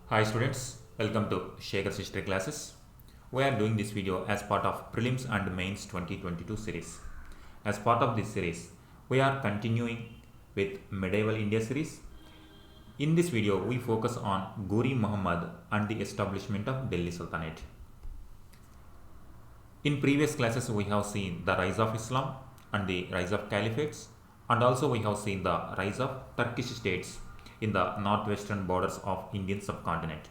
Hi students, welcome to Shekhar's History classes. We are doing this video as part of Prelims and Mains 2022 series. As part of this series, we are continuing with Medieval India series. In this video, we focus on Ghori Muhammad and the establishment of Delhi Sultanate. In previous classes, we have seen the rise of Islam and the rise of caliphates, and also we have seen the rise of Turkish states in the northwestern borders of Indian subcontinent.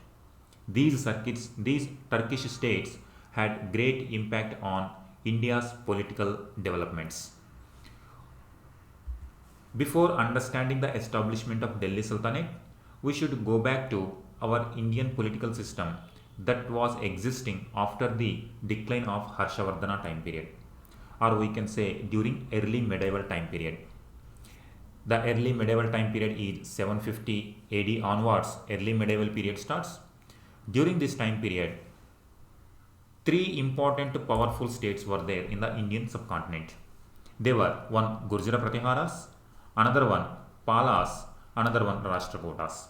These Turkish states had great impact on India's political developments. Before understanding the establishment of Delhi Sultanate, we should go back to our Indian political system that was existing after the decline of Harshavardhana time period, or we can say during early medieval time period. The early medieval time period is 750 AD onwards, early medieval period starts. During this time period, three important powerful states were there in the Indian subcontinent. They were one Gurjara Pratiharas, another one Palas, another one Rashtrakutas.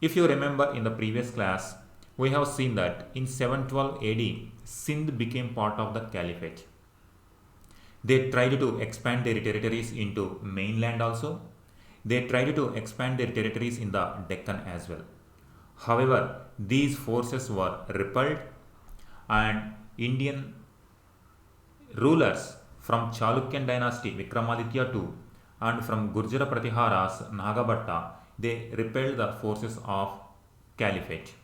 If you remember in the previous class, we have seen that in 712 AD, Sindh became part of the Caliphate. They tried to expand their territories into mainland also. They tried to expand their territories in the Deccan as well. However, these forces were repelled and Indian rulers from Chalukyan dynasty Vikramaditya II and from Gurjara Pratiharas Nagabhatta, they repelled the forces of Caliphate.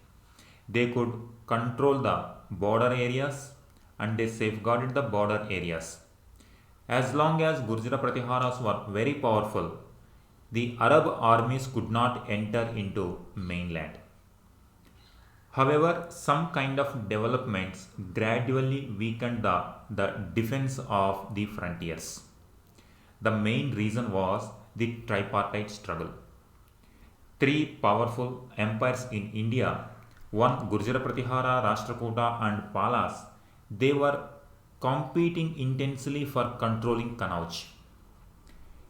They could control the border areas and they safeguarded the border areas. As long as Gurjara Pratiharas were very powerful, the Arab armies could not enter into mainland. However, some kind of developments gradually weakened the defense of the frontiers. The main reason was the tripartite struggle. Three powerful empires in India, one Gurjara Pratihara, Rashtrakuta and Palas, they were competing intensely for controlling Kannauj.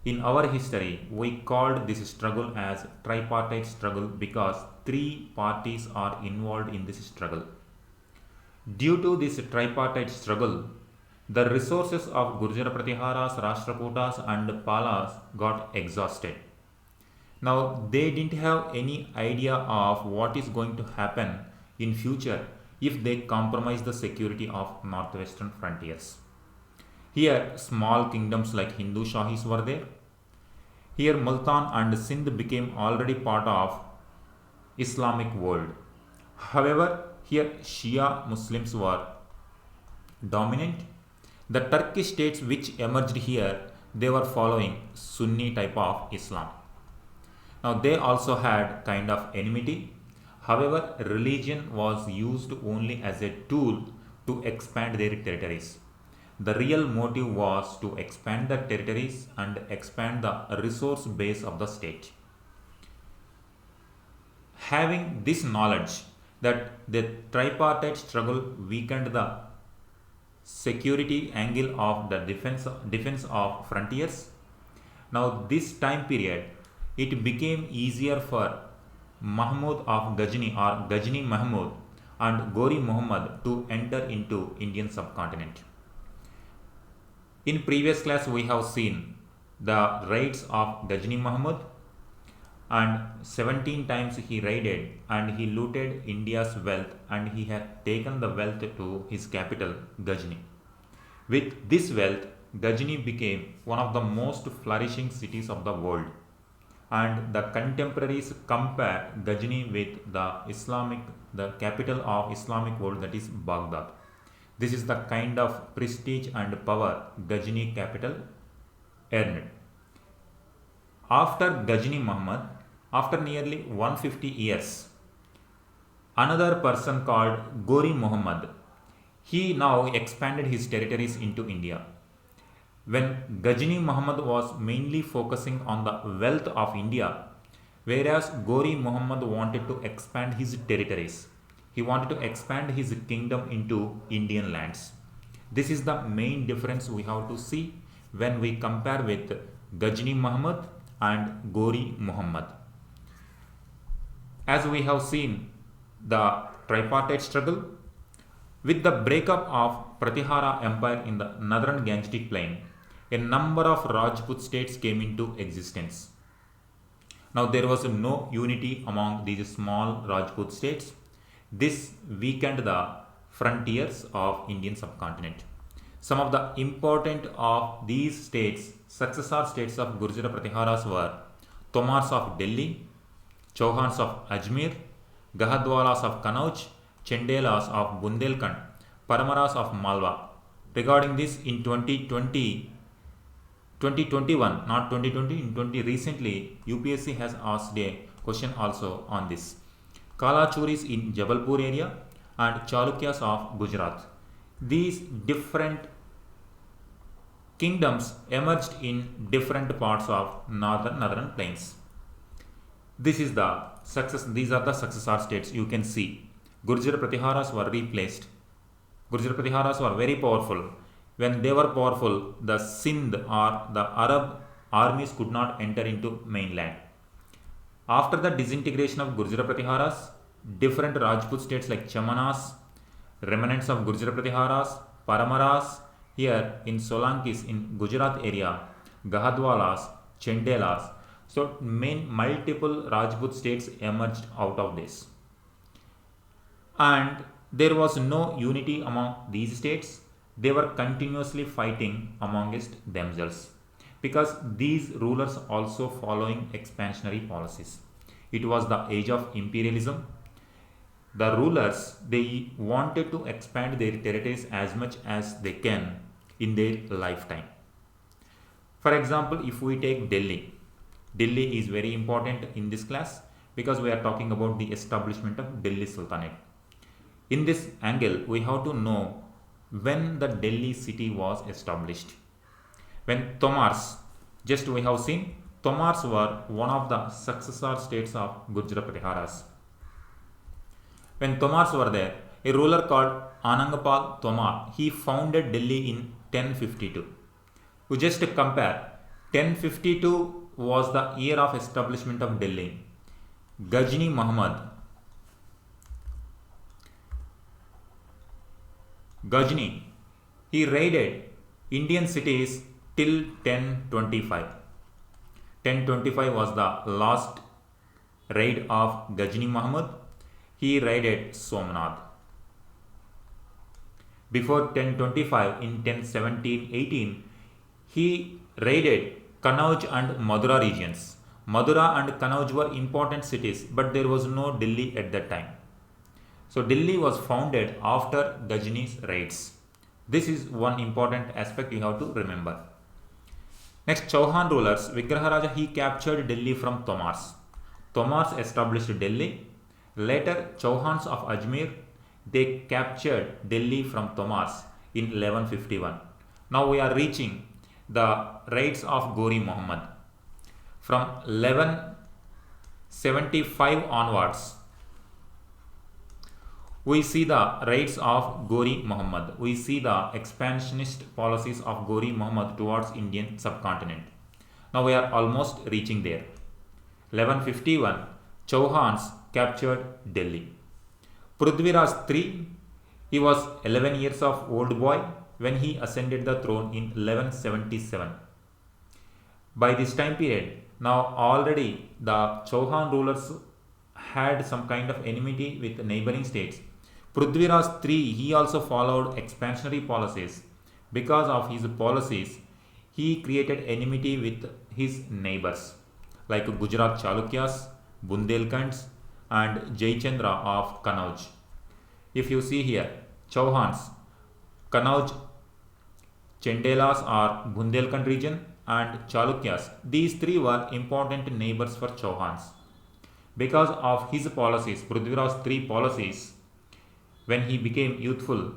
In our history, we called this struggle as tripartite struggle because three parties are involved in this struggle. Due to this tripartite struggle, the resources of Gurjara Pratiharas, Rashtrakutas and Palas got exhausted. Now they didn't have any idea of what is going to happen in future if they compromise the security of northwestern frontiers. Here, small kingdoms like Hindu Shahis were there. Here, Multan and Sindh became already part of Islamic world. However, here Shia Muslims were dominant. The Turkish states which emerged here, they were following Sunni type of Islam. Now they also had kind of enmity. However, religion was used only as a tool to expand their territories. The real motive was to expand the territories and expand the resource base of the state. Having this knowledge that the tripartite struggle weakened the security angle of the defense of frontiers, now this time period it became easier for Mahmud of Ghazni or Ghazni Mahmud and Ghori Muhammad to enter into Indian subcontinent. In previous class we have seen the raids of Ghazni Muhammad, and 17 times he raided and he looted India's wealth and he had taken the wealth to his capital Ghazni. With this wealth, Ghazni became one of the most flourishing cities of the world, and the contemporaries compare Ghazni with the capital of Islamic world, that is Baghdad. This is the kind of prestige and power Ghazni capital earned. After Ghazni Muhammad, after nearly 150 years, another person called Ghori Muhammad, he now expanded his territories into India. When Ghazni Muhammad was mainly focusing on the wealth of India, whereas Ghori Muhammad wanted to expand his territories. He wanted to expand his kingdom into Indian lands. This is the main difference we have to see when we compare with Ghazni Muhammad and Ghori Muhammad. As we have seen the tripartite struggle, with the breakup of Pratihara Empire in the northern Gangetic plain, a number of Rajput states came into existence. Now there was no unity among these small Rajput states. This weakened the frontiers of Indian subcontinent. Some of the important of these states, successor states of Gurjara Pratiharas were Tomars of Delhi, Chauhans of Ajmer, Gahadwalas of Kanauj, Chandelas of Bundelkhand, Paramaras of Malwa. Regarding this, in 2021, not 2020, in 20 recently, UPSC has asked a question also on this. Kalachuris in Jabalpur area and Chalukyas of Gujarat. These different kingdoms emerged in different parts of northern plains. This is the success. These are the successor states. You can see Gurjara Pratiharas were replaced. Gurjara Pratiharas were very powerful. When they were powerful, the Sindh or the Arab armies could not enter into mainland. After the disintegration of Gurjara Pratiharas, different Rajput states like Chamanas, remnants of Gurjara Pratiharas, Paramaras, here in Solankis in Gujarat area, Gahadwalas, Chandelas. So multiple Rajput states emerged out of this. And there was no unity among these states. They were continuously fighting amongst themselves because these rulers also following expansionary policies. It was the age of imperialism. The rulers, they wanted to expand their territories as much as they can in their lifetime. For example, if we take Delhi, Delhi is very important in this class because we are talking about the establishment of Delhi Sultanate. In this angle, we have to know when the Delhi city was established. When Tomars, just we have seen, Tomars were one of the successor states of Gurjara Pratiharas. When Tomars were there, a ruler called Anangpal Tomar, he founded Delhi in 1052. We just compare, 1052 was the year of establishment of Delhi. Ghazni Muhammad, Ghazni, he raided Indian cities till 1025. 1025 was the last raid of Ghazni Muhammad. He raided Somnath. Before 1025, in 1017-18, he raided Kanauj and Madura regions. Madura and Kanauj were important cities, but there was no Delhi at that time. So Delhi was founded after Ghazni's raids. This is one important aspect you have to remember. Next, Chauhan rulers, Vigraharaja, he captured Delhi from Tomars. Tomars established Delhi. Later, Chauhans of Ajmer, they captured Delhi from Tomars in 1151. Now we are reaching the raids of Ghori Muhammad. From 1175 onwards, we see the raids of Ghori Muhammad. We see the expansionist policies of Ghori Muhammad towards Indian subcontinent. Now we are almost reaching there. 1151, Chauhans captured Delhi. Prithviraj III, he was 11 years of old boy when he ascended the throne in 1177. By this time period, now already the Chauhan rulers had some kind of enmity with neighboring states. Prithviraj III, he also followed expansionary policies. Because of his policies, he created enmity with his neighbors like Gujarat Chalukyas, Bundelkhands and Jayachandra of Kanauj. If you see here, Chauhans, Kanauj, Chandelas or Bundelkhand region and Chalukyas, these three were important neighbors for Chauhans. Because of his policies, Prithviraj III policies, when he became youthful,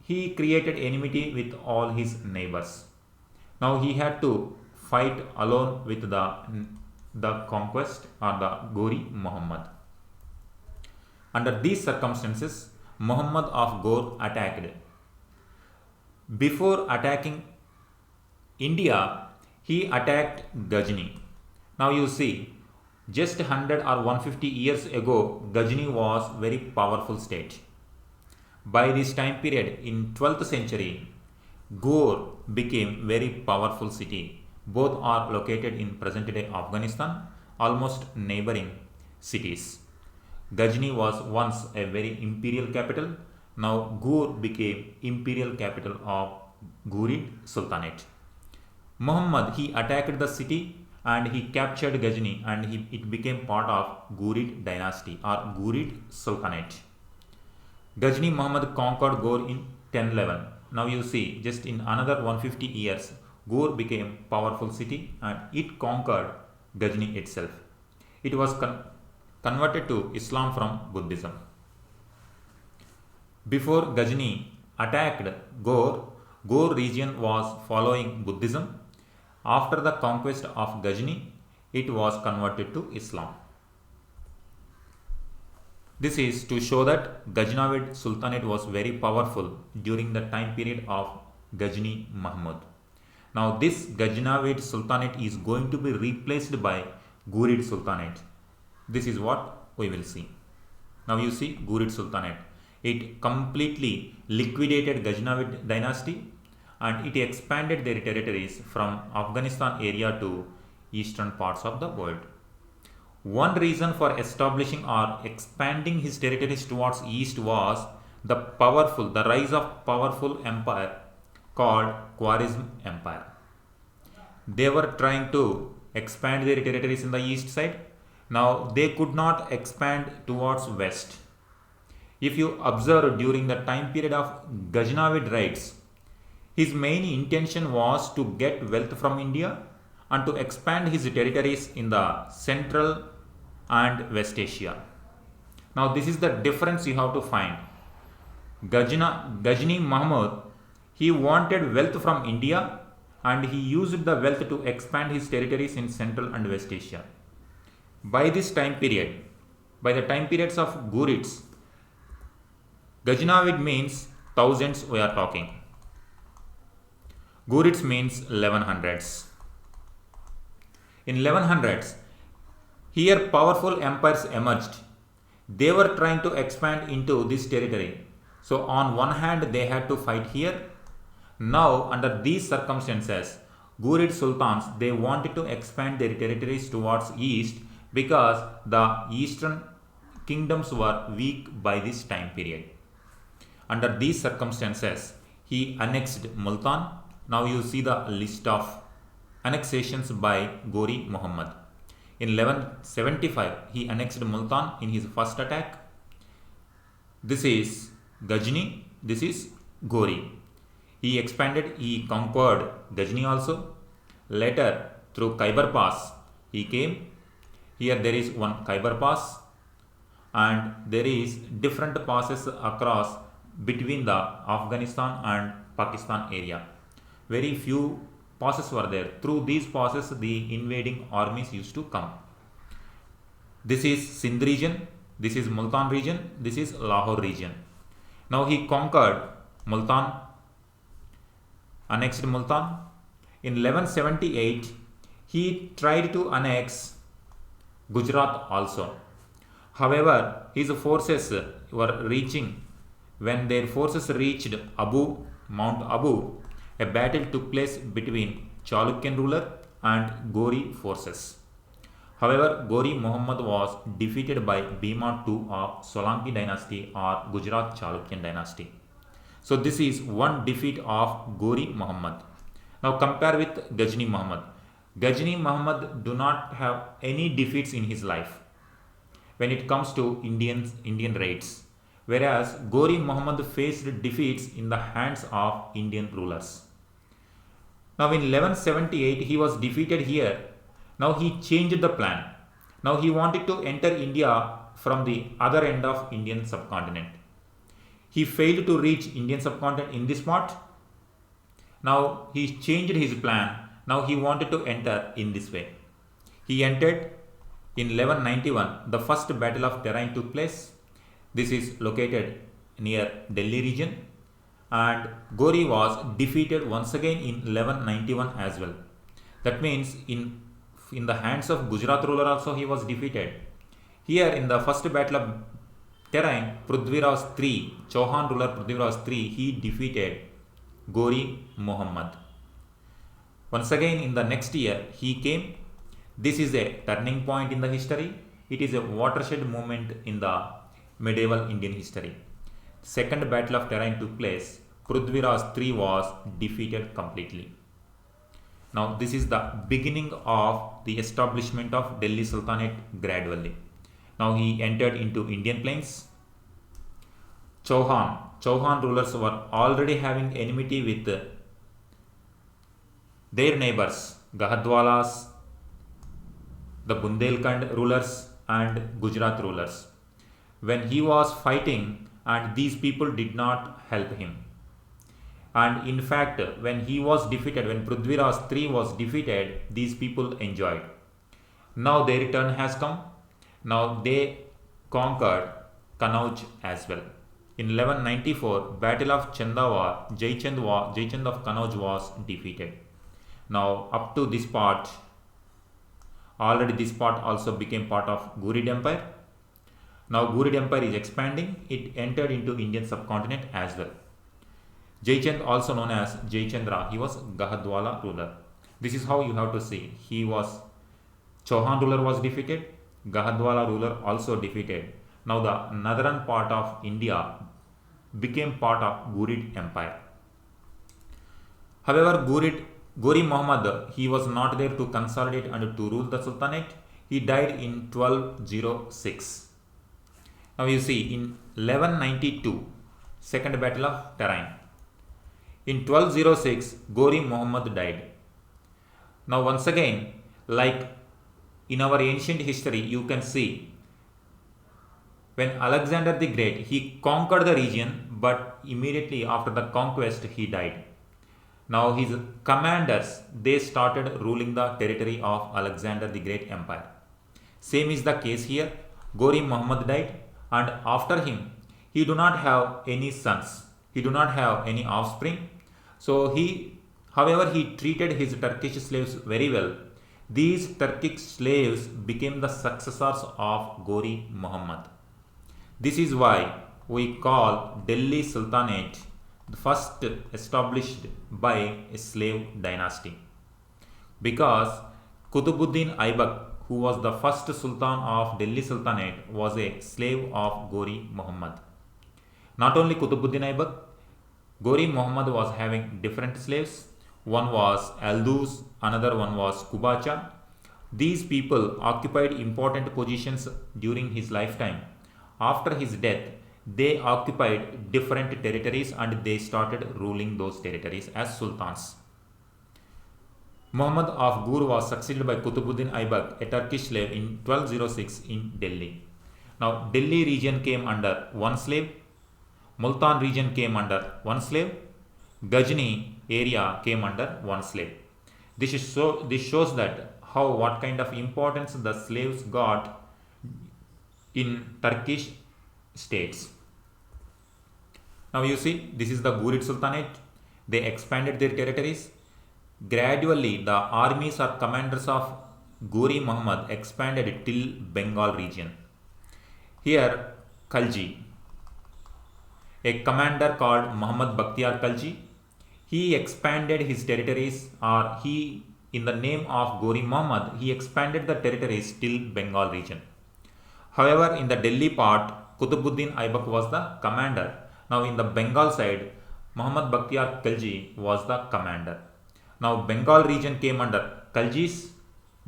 he created enmity with all his neighbors. Now he had to fight alone with the conquest or the Ghori Muhammad. Under these circumstances, Muhammad of Ghor attacked. Before attacking India, he attacked Ghazni. Now you see, Just 100 or 150 years ago, Ghazni was very powerful state. By this time period in 12th century, Ghor became very powerful city. Both are located in present-day Afghanistan, almost neighboring cities. Ghazni was once a very imperial capital. Now Ghor became imperial capital of Ghurid Sultanate. Muhammad he attacked the city and he captured Ghazni and it became part of Ghurid dynasty or Ghurid Sultanate. Ghazni Muhammad conquered Ghor in 1011. Now you see, just in another 150 years, Ghor became powerful city and it conquered Ghazni itself. It was converted to Islam from Buddhism. Before Ghazni attacked Ghor, Ghor region was following Buddhism. After the conquest of Ghazni, it was converted to Islam. This is to show that Ghaznavid Sultanate was very powerful during the time period of Ghazni Muhammad. Now this Ghaznavid Sultanate is going to be replaced by Ghurid Sultanate. This is what we will see. Now you see Ghurid Sultanate. It completely liquidated Ghaznavid dynasty and it expanded their territories from Afghanistan area to eastern parts of the world. One reason for establishing or expanding his territories towards east was the rise of powerful empire called Khwarizm Empire. They were trying to expand their territories in the east side. Now they could not expand towards west. If you observe during the time period of Ghaznavid raids, his main intention was to get wealth from India and to expand his territories in the central and West Asia. Now this is the difference you have to find. Ghazni Muhammad, he wanted wealth from India and he used the wealth to expand his territories in Central and West Asia. By this time period, by the time periods of Ghurids, Ghaznavid means thousands we are talking. Ghurids means 1100s. In 1100s, here powerful empires emerged. They were trying to expand into this territory. So on one hand they had to fight here. Now under these circumstances, Ghurid Sultans, they wanted to expand their territories towards east because the eastern kingdoms were weak by this time period. Under these circumstances, he annexed Multan. Now you see the list of annexations by Ghori Muhammad. In 1175, he annexed Multan in his first attack. This is Ghazni, this is Ghori. He expanded, he conquered Ghazni also. Later, through Khyber Pass, he came. Here there is one Khyber Pass and there is different passes across between the Afghanistan and Pakistan area. Very few passes were there. Through these passes, the invading armies used to come. This is Sindh region, this is Multan region, this is Lahore region. Now he conquered Multan, annexed Multan. In 1178, he tried to annex Gujarat also. However, his forces were reaching. When their forces reached Mount Abu, a battle took place between Chalukyan ruler and Ghori forces. However, Ghori Muhammad was defeated by Bhima II of Solanki dynasty or Gujarat Chalukyan dynasty. So this is one defeat of Ghori Muhammad. Now compare with Ghazni Muhammad. Ghazni Muhammad do not have any defeats in his life when it comes to Indian raids. Whereas Ghori Muhammad faced defeats in the hands of Indian rulers. Now in 1178 he was defeated here. Now he changed the plan. Now he wanted to enter India from the other end of Indian subcontinent. He failed to reach Indian subcontinent in this part. Now he changed his plan. Now he wanted to enter in this way. He entered in 1191. The first battle of Terain took place. This is located near Delhi region and Ghori was defeated once again in 1191 as well. That means in in the hands of Gujarat ruler also he was defeated. Here in the first battle of Terain, Prithviraj III, Chauhan ruler Prithviraj III, he defeated Gori Muhammad. Once again in the next year he came. This is a turning point in the history. It is a watershed moment in the medieval Indian history. Second battle of Terain took place. Prithviraj III was defeated completely. Now this is the beginning of the establishment of Delhi Sultanate gradually. Now he entered into Indian plains. Chauhan rulers were already having enmity with their neighbors, Gahadwalas, the Bundelkhand rulers and Gujarat rulers. When he was fighting, and these people did not help him. And in fact, when he was defeated, when Prithviraj III was defeated, these people enjoyed. Now their turn has come. Now they conquered Kannauj as well. In 1194, Battle of Chandawar, Jaichand of Kannauj was defeated. Now up to this part, already this part also became part of Ghurid Empire. Now Ghurid Empire is expanding. It entered into Indian subcontinent as well. Jaichand, also known as Jaichandra, he was Gahadwala ruler. This is how you have to see. He was, Chauhan ruler was defeated, Gahadwala ruler also defeated. Now the northern part of India became part of Ghurid Empire. However, Gori Muhammad, he was not there to consolidate and to rule the Sultanate. He died in 1206. Now you see in 1192, Second Battle of Terain. In 1206, Gori Muhammad died. Now once again, like in our ancient history, you can see when Alexander the Great, he conquered the region, but immediately after the conquest, he died. Now his commanders, they started ruling the territory of Alexander the Great Empire. Same is the case here. Gori Muhammad died, and after him, he do not have any sons. He do not have any offspring. So however, he treated his Turkish slaves very well. These Turkish slaves became the successors of Gori Muhammad. This is why we call Delhi Sultanate the first established by a slave dynasty. Because Qutbuddin Aibak, who was the first Sultan of Delhi Sultanate, was a slave of Gori Muhammad. Not only Qutbuddin Aibak, Gori Muhammad was having different slaves. One was Aldous, another one was Kubacha. These people occupied important positions during his lifetime. After his death, they occupied different territories and they started ruling those territories as sultans. Muhammad of Ghur was succeeded by Qutbuddin Aibak, a Turkish slave, in 1206 in Delhi. Now, Delhi region came under one slave, Multan region came under one slave, Ghazni area came under one slave. This shows that what kind of importance the slaves got in Turkish states. Now you see, this is the Ghurid Sultanate. They expanded their territories. Gradually, the armies or commanders of Gori Muhammad expanded till Bengal region. Here, Khalji, a commander called Muhammad Bakhtiyar Khalji, he expanded his territories, or in the name of Gori Muhammad, he expanded the territories till Bengal region. However, in the Delhi part, Qutbuddin Aibak was the commander. Now in the Bengal side, Muhammad Bakhtiyar Khalji was the commander. Now Bengal region came under Khaljis,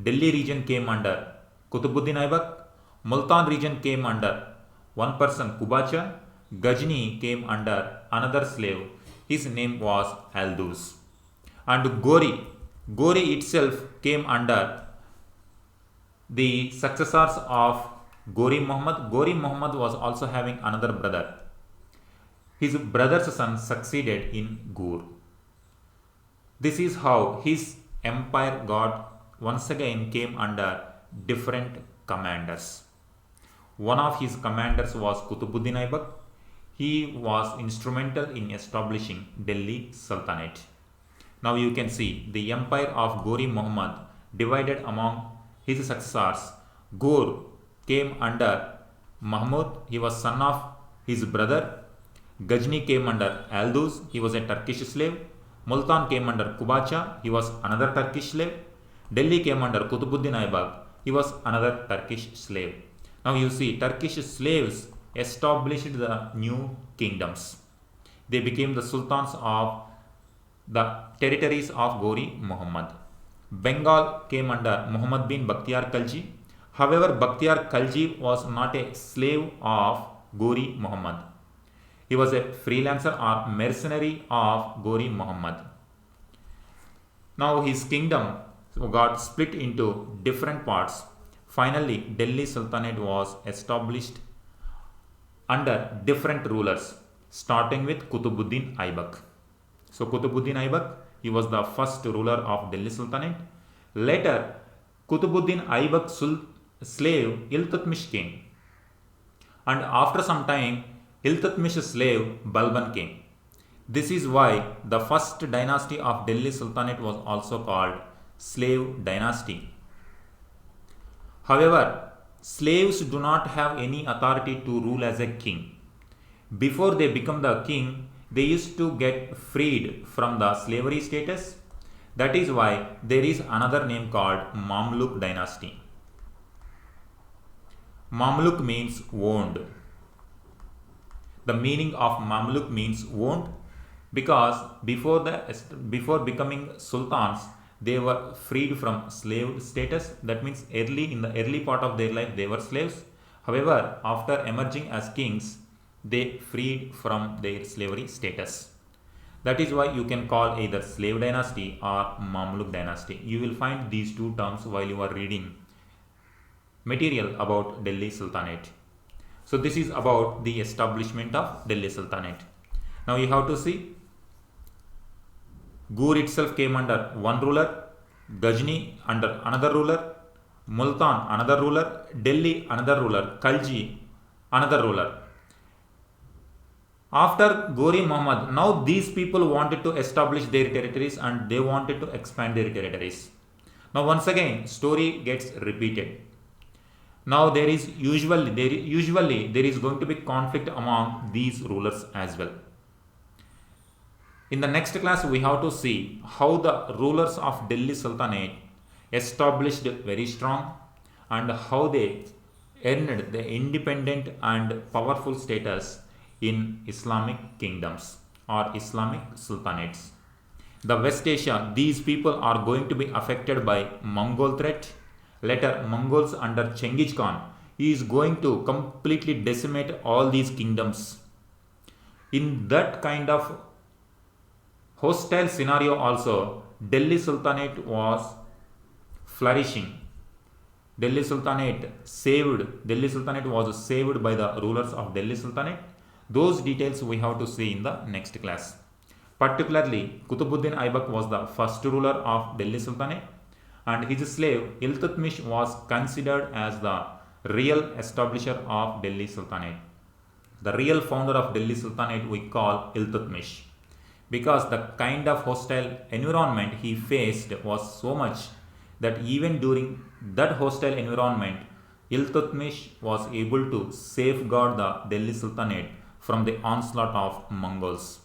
Delhi region came under Qutbuddin Aibak, Multan region came under one person Kubacha, Ghazni came under another slave. His name was Aldous. And Gori itself came under the successors of Gori Muhammad. Gori Muhammad was also having another brother. His brother's son succeeded in Ghur. This is how his empire once again came under different commanders. One of his commanders was Qutbuddin Aibak. He was instrumental in establishing Delhi Sultanate. Now you can see the empire of Gori Muhammad divided among his successors. Ghor came under Mahmud, he was son of his brother. Ghazni came under Aldous, he was a Turkish slave. Multan came under Kubacha, he was another Turkish slave. Delhi came under Qutbuddin Aibak, he was another Turkish slave. Now you see, Turkish slaves established the new kingdoms. They became the sultans of the territories of Ghori Muhammad. Bengal came under Muhammad bin Bakhtiar Khalji. However, Bakhtiar Khalji was not a slave of Ghori Muhammad. He was a freelancer or mercenary of Ghori Muhammad. Now his kingdom got split into different parts. Finally, Delhi Sultanate was established under different rulers, starting with Qutbuddin Aibak. So Qutbuddin Aibak, he was the first ruler of Delhi Sultanate. Later, Qutbuddin Aibak's slave Iltutmish came. And after some time, Iltutmish's slave Balban came. This is why the first dynasty of Delhi Sultanate was also called Slave Dynasty. However, slaves do not have any authority to rule as a king. Before they become the king, they used to get freed from the slavery status. That is why there is another name called Mamluk dynasty. Mamluk means owned. The meaning of Mamluk means owned because before becoming sultans, they were freed from slave status. That means in the early part of their life they were slaves. However, after emerging as kings, they freed from their slavery status. That is why you can call either slave dynasty or Mamluk dynasty. You will find these two terms while you are reading material about Delhi Sultanate. So this is about the establishment of Delhi Sultanate. Now you have to see, Ghor itself came under one ruler, Ghazni under another ruler, Multan another ruler, Delhi another ruler, Khalji another ruler. After Ghori Muhammad, now these people wanted to establish their territories and they wanted to expand their territories. Now once again, story gets repeated. Now there is usually going to be conflict among these rulers as well. In the next class, we have to see how the rulers of Delhi Sultanate established very strong and how they earned the independent and powerful status in Islamic kingdoms or Islamic sultanates. The West Asia, these people are going to be affected by Mongol threat. Later, Mongols under Chengiz Khan, he is going to completely decimate all these kingdoms. In that kind of hostile scenario also, Delhi Sultanate was flourishing. Delhi Sultanate was saved by the rulers of Delhi Sultanate. Those details we have to see in the next class. Particularly, Qutbuddin Aibak was the first ruler of Delhi Sultanate and his slave Iltutmish was considered as the real establisher of Delhi Sultanate. The real founder of Delhi Sultanate we call Iltutmish, because the kind of hostile environment he faced was so much that even during that hostile environment, Iltutmish was able to safeguard the Delhi Sultanate from the onslaught of Mongols.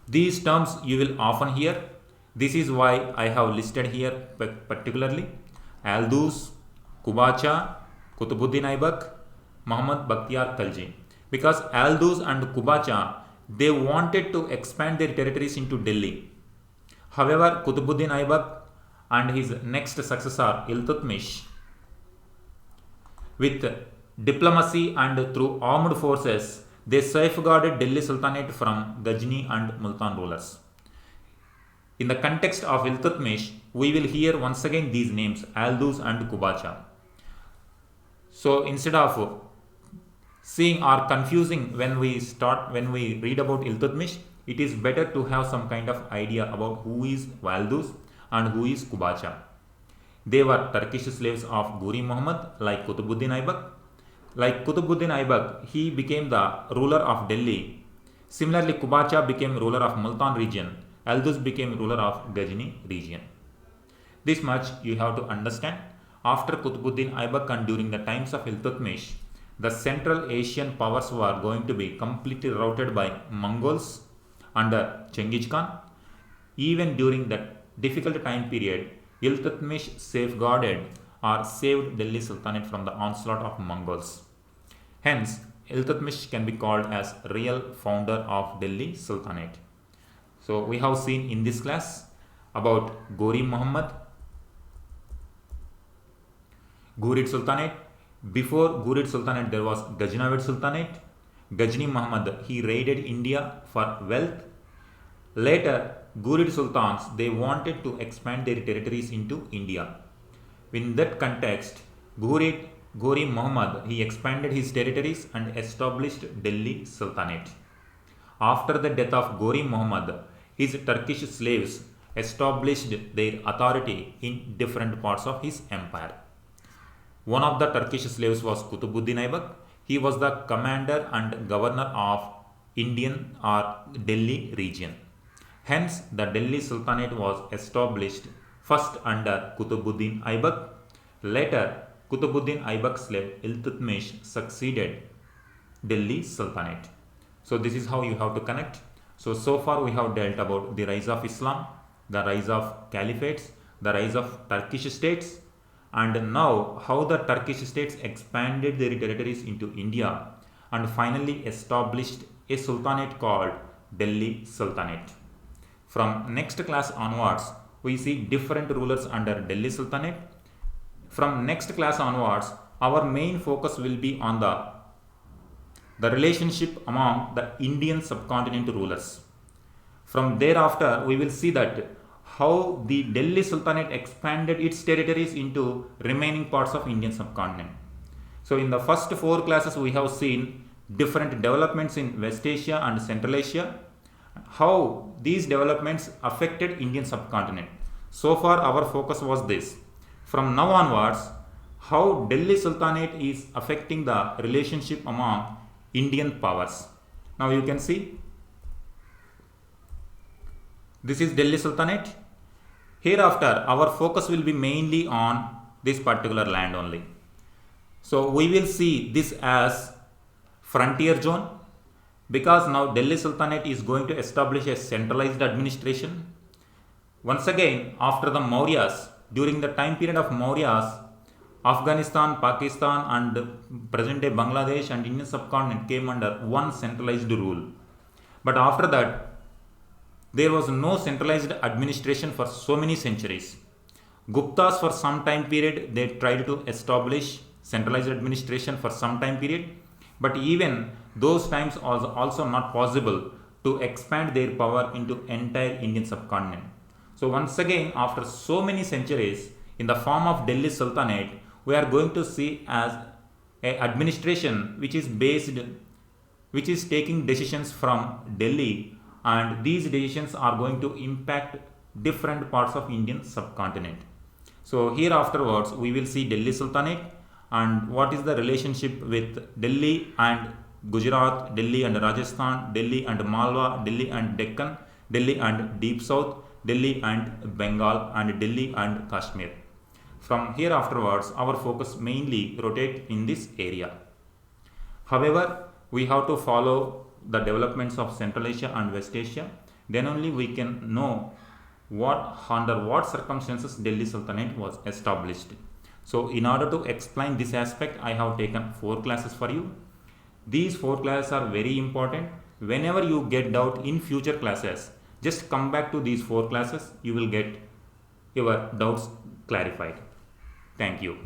These terms you will often hear. This is why I have listed here particularly Aldous, Kubacha, Qutbuddin Aibak, Muhammad Bakhtiar Khalji. Because Aldous and Kubacha, they wanted to expand their territories into Delhi. However, Qutbuddin Aibak and his next successor Iltutmish, with diplomacy and through armed forces, they safeguarded Delhi Sultanate from Ghazni and Multan rulers. In the context of Iltutmish, we will hear once again these names Aldous and Kubacha. So instead of seeing or confusing when we read about Iltutmish, it is better to have some kind of idea about who is Aldous and who is Kubacha. They were Turkish slaves of Ghori Muhammad like Qutbuddin Aibak. Like Qutbuddin Aibak, he became the ruler of Delhi. Similarly, Kubacha became ruler of Multan region. Aldous became ruler of Ghazni region. This much you have to understand. after Qutbuddin Aibak and during the times of Iltutmish, the Central Asian powers were going to be completely routed by Mongols under Chengiz Khan. Even during that difficult time period, Iltutmish safeguarded or saved Delhi Sultanate from the onslaught of Mongols. Hence, Iltutmish can be called as real founder of Delhi Sultanate. So we have seen in this class about Ghori Muhammad, Ghurid Sultanate. Before Ghurid Sultanate, there was Ghaznavid Sultanate. Ghazni Muhammad, he raided India for wealth. Later, Ghurid Sultans, they wanted to expand their territories into India. In that context, Ghori Muhammad, he expanded his territories and established Delhi Sultanate. After the death of Ghori Muhammad, his Turkish slaves established their authority in different parts of his empire. One of the Turkish slaves was Qutbuddin Aibak. He was the commander and governor of Indian or Delhi region. Hence, the Delhi Sultanate was established first under Qutbuddin Aibak. Later, Qutbuddin Aibak's slave Iltutmish succeeded Delhi Sultanate. So this is how you have to connect. So far we have dealt about the rise of Islam, the rise of caliphates, the rise of Turkish states, and now how the Turkish states expanded their territories into India and finally established a sultanate called Delhi Sultanate. From next class onwards, we see different rulers under Delhi Sultanate. From next class onwards, our main focus will be on the relationship among the Indian subcontinent rulers. From thereafter, we will see that how the Delhi Sultanate expanded its territories into remaining parts of Indian subcontinent. So in the first 4 classes, we have seen different developments in West Asia and Central Asia, how these developments affected Indian subcontinent. So far our focus was this. From now onwards, how Delhi Sultanate is affecting the relationship among Indian powers. Now you can see, this is Delhi Sultanate. Hereafter, our focus will be mainly on this particular land only. So we will see this as frontier zone, because now Delhi Sultanate is going to establish a centralized administration. Once again, after the Mauryas, during the time period of Mauryas, Afghanistan, Pakistan and present day Bangladesh and Indian subcontinent came under one centralized rule. But after that, there was no centralized administration for so many centuries. Guptas, for some time period, they tried to establish centralized administration for some time period, but even those times was also not possible to expand their power into entire Indian subcontinent. So once again, after so many centuries, in the form of Delhi Sultanate, we are going to see as a administration which is taking decisions from Delhi, and these decisions are going to impact different parts of Indian subcontinent. So here afterwards we will see Delhi Sultanate and what is the relationship with Delhi and Gujarat, Delhi and Rajasthan, Delhi and Malwa, Delhi and Deccan, Delhi and Deep South, Delhi and Bengal, and Delhi and Kashmir. From here afterwards, our focus mainly rotate in this area. However, we have to follow the developments of Central Asia and West Asia. Then only we can know under what circumstances Delhi Sultanate was established. So in order to explain this aspect, I have taken 4 classes for you. These 4 classes are very important. Whenever you get doubt in future classes, just come back to these 4 classes. You will get your doubts clarified. Thank you.